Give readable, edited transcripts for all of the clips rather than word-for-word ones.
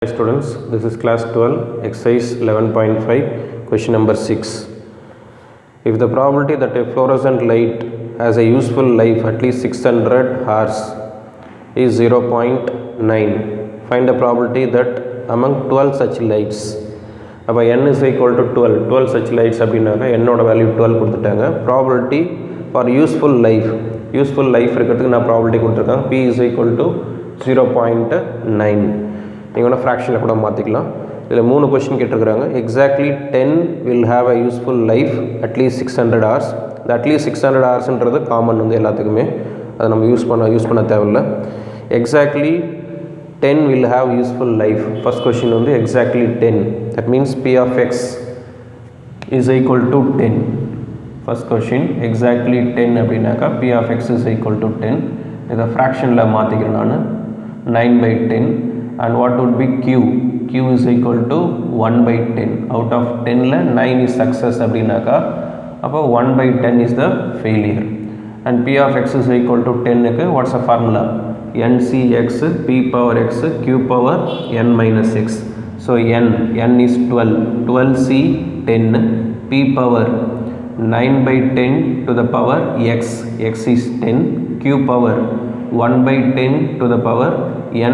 Hi students, this is class 12, exercise 11.5, question number 6. If the probability that a fluorescent light has a useful life at least 600 hours is 0.9, find the probability that among 12 such lights, அப்போ n is equal to 12 such lights அப்படின்னாக்கா என்னோட value 12 கொடுத்துட்டாங்க. Probability for useful life இருக்கிறதுக்கு நான் probability கொடுத்துருக்காங்க. p is equal to 0.9. நீங்கள் வேணால் ஃப்ராக்ஷனில் கூட மாற்றிக்கலாம். இதில் 3 கொஸ்டின் கேட்டிருக்கிறாங்க. Exactly 10 will have a useful life at least 600 hours. இந்த அட்லீஸ்ட் 600 hoursன்றது காமன் எல்லாத்துக்குமே, அதை நம்ம யூஸ் பண்ண தேவையில்லை. Exactly 10 will have useful life. First question exactly 10. That means p of x is equal to 10. First question exactly 10 அப்படின்னாக்கா p of x is equal to 10. இதை ஃப்ராக்ஷனில் மாற்றிக்கிறேன் நான் 9/10. And what would be q is equal to 1/10. Out of 10ல 9 is success அப்படின்னாக்கா அப்போ 1/10 is the failure. And p of x is equal to 10க்கு what's the formula? ncx p power x q power n minus x. So n is 12c 10 p power 9/10 to the power x is 10 q power 1/10 to the power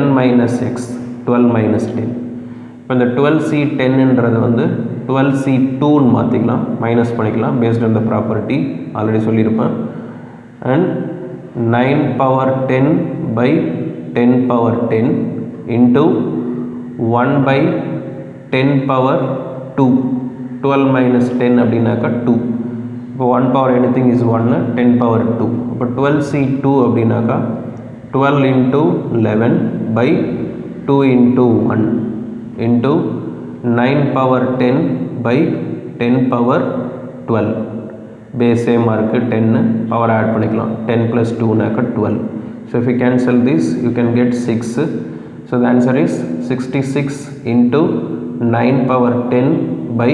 n minus x 12 minus 10. இப்போ இந்த 12c10ன்றது 12c2ன்னு மாற்றிக்கலாம், minus பண்ணிக்கலாம் based on the property already சொல்லியிருப்பேன். And 9 power 10 by 10 power 10 into 1 by 10 power 2. 12 minus 10 அப்படின்னாக்கா 2. இப்போ 1 power anything is 1, 10 power 2. இப்போ 12c2 அப்படின்னாக்கா 12 into 11 by 2 into 1 into 9 power 10 by 10 power 12. Base same mark 10 power add பண்ணிக்கலாம் 10 plus 2 நாக்க 12. So if you cancel this you can get 6. So the answer is 66 into 9 power 10 by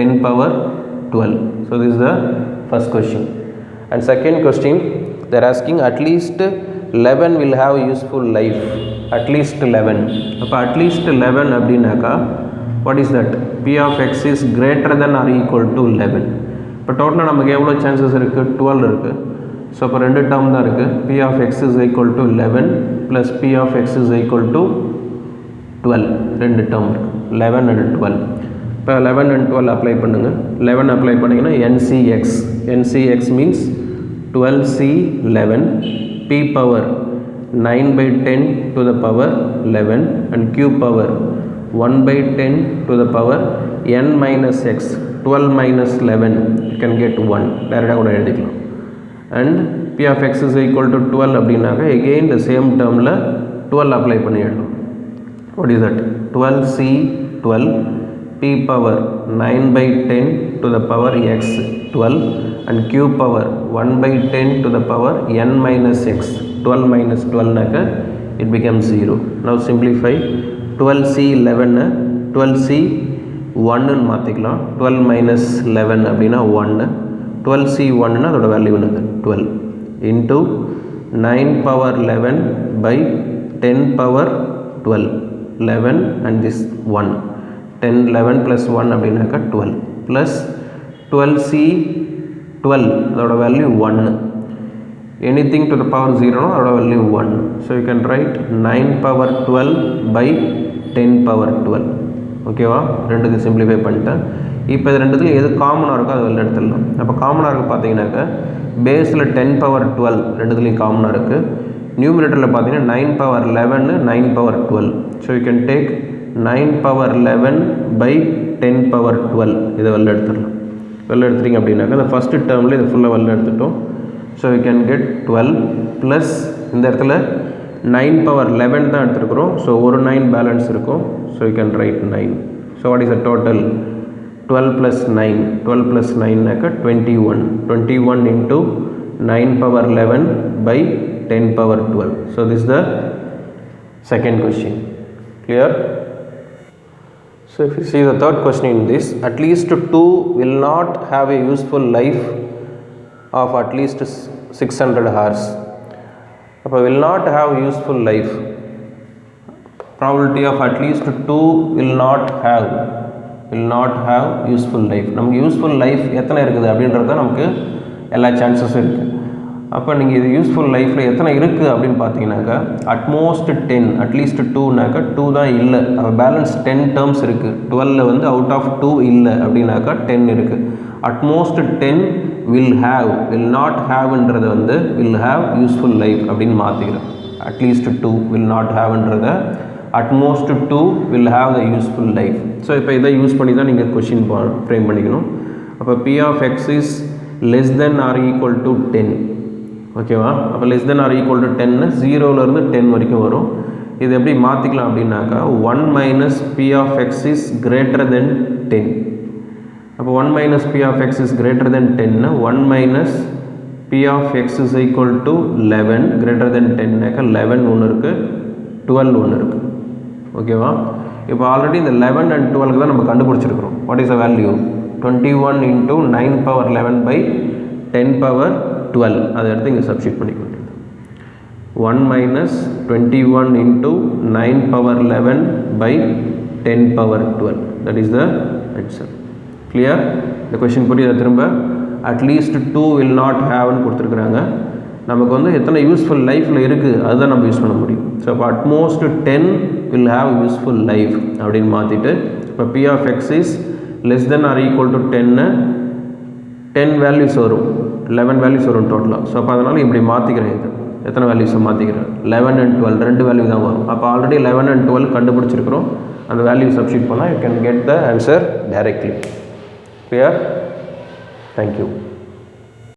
10 power 12. So this is the first question. And second question, they are asking at least 11 will have useful life. At least 11. அப்போ at least 11 அப்படின்னாக்கா what is that? p of x is greater than or equal to 11. இப்போ டோட்டலாக நமக்கு எவ்வளோ chances இருக்குது? 12 இருக்குது. So இப்போ 2 term தான் இருக்குது. p of x is equal to 11 plus p of x is equal to 12. 2 term இருக்குது, 11 and 12. இப்போ 11 and 12 அப்ளை பண்ணுங்கள். 11 அப்ளை பண்ணிங்கன்னா ncx means 12c11 p power 9/10 to the power 11 and q power 1/10 to the power n minus x. 12 minus 11 you can get 1. டைரெக்டாக கூட எழுதிக்கலாம். and p of x is equal to 12 அப்படின்னாக்கா again the same termல 12 apply பண்ணி எழுதணும். what is that? 12c12 p power 9/10 to the power x 12 and q power 1/10 to the power n minus x. 12 minus 12 நாக்க it becomes 0. now simplify 12c11 12c1 மாற்றிக்கலாம். 12 minus 11 அப்படின்னா 1. 12c1 அதோட value 12 into 9 power 11 by 10 power 12. 11 and this 1. 10 11 plus 1 அப்படின்னாக்கா 12 plus 12c12 அதோட value 1. anything to the power 0 அதோட value 1. so you can write 9 power 12 by 10 power 12. ஓகேவா? ரெண்டுக்கு simplify பண்ணிட்டேன். இப்போ இது ரெண்டுத்துலையும் எது காமனாக இருக்கோ அது வெளில எடுத்துடலாம். அப்போ காமனாக இருக்குது பார்த்தீங்கன்னாக்கா பேஸில் 10 power 12 ரெண்டுத்துலையும் காமனாக இருக்குது. நியூமினேட்டரில் பார்த்தீங்கன்னா 9 power 11 9 power 12. So you can take 9 power 11 by 10 power 12 இதை வெளில எடுத்துடலாம். வெளில எடுத்துட்டிங்க அப்படின்னாக்கா இந்த ஃபஸ்ட்டு டேர்மில் இது ஃபுல்லாக வெளில எடுத்துட்டோம். So you can get 12 plus இந்த இடத்துல 9 power 11 தான் எடுத்துருக்குறோம். ஸோ ஒரு 9 பேலன்ஸ் இருக்கும். So you can write 9. So what is the total? 12 plus 9 12 plus 9 21. 21 into 9 power 11 by 10 power 12. So this is the second question. Clear? So if you see the third question in this, at least 2 will not have a useful life of at least 600 hours. அப்போ will not have useful life probability of at least 2 will not have useful life. நமக்கு useful life எத்தனை இருக்குது அப்படின்றத நமக்கு எல்லா சான்சஸும் இருக்குது. அப்போ நீங்கள் இது யூஸ்ஃபுல் லைஃப்பில் எத்தனை இருக்குது அப்படின்னு பார்த்தீங்கன்னாக்கா அட்மோஸ்ட் 10 அட்லீஸ்ட் 2னாக்கா 2 தான் இல்லை. அப்போ பேலன்ஸ் 10 டேர்ம்ஸ் இருக்குது. 12 வந்து அவுட் ஆஃப் 2 இல்லை அப்படின்னாக்கா 10 இருக்குது. அட்மோஸ்ட் 10 will not haveன்றதை வந்து will have useful life அப்படின்னு மாற்றிக்கிறேன். அட்லீஸ்ட் 2 will not haveன்றதை at most 2 will have the useful life. So இப்போ இதை யூஸ் பண்ணி தான் நீங்கள் கொஷின் ஃப்ரேம் பண்ணிக்கணும். அப்போ P of x is less than or equal to 10. ஓகேவா? அப்போ less than or equal to 10 0லேருந்து 10 வரைக்கும் வரும். இது எப்படி மாற்றிக்கலாம் அப்படின்னாக்கா 1 minus P of x is greater than 10. அப்போ 1 minus P of x is greater than 10 1 minus P of x is equal to 11 greater than 10 11 ஒன்று இருக்குது 12 ஒன்று இருக்குது. ஓகேவா? இப்போ ஆல்ரெடி இந்த 11 and 12 தான் நம்ம கண்டுபிடிச்சிருக்கிறோம். What is the value? 21 into 9 power 11 by 10 power 12. அதை எடுத்து இங்கே சப்ஸ்டிட் பண்ணிக்க வேண்டியது. 1 minus 21 into 9 power 11 by 10 power 12. That is the answer. Clear? இந்த கொஷின் புரியுதா? திரும்ப அட்லீஸ்ட் 2 will not haveன்னு கொடுத்துருக்குறாங்க. நமக்கு வந்து எத்தனை யூஸ்ஃபுல் லைஃப்பில் இருக்குது அதுதான் நம்ம யூஸ் பண்ண முடியும். ஸோ அப்போ utmost 10 will have useful life அப்படின்னு மாற்றிட்டு இப்போ P of x is less than or equal to 10 values வரும் 11 வேல்யூஸ் வரும் டோட்டலாக. ஸோ அப்போ அதனால் இப்படி மாற்றிக்கிறேன். இது எத்தனை வேல்யூஸை மாற்றிக்கிறேன்? 11 and 12 2 வேல்யூ தான் வரும். அப்போ ஆல்ரெடி 11 and 12 கண்டுபிடிச்சிருக்கிறோம். அந்த வேல்யூ சப்ஸ்டிட் பண்ணால் you can get the answer directly. Clear? Thank you.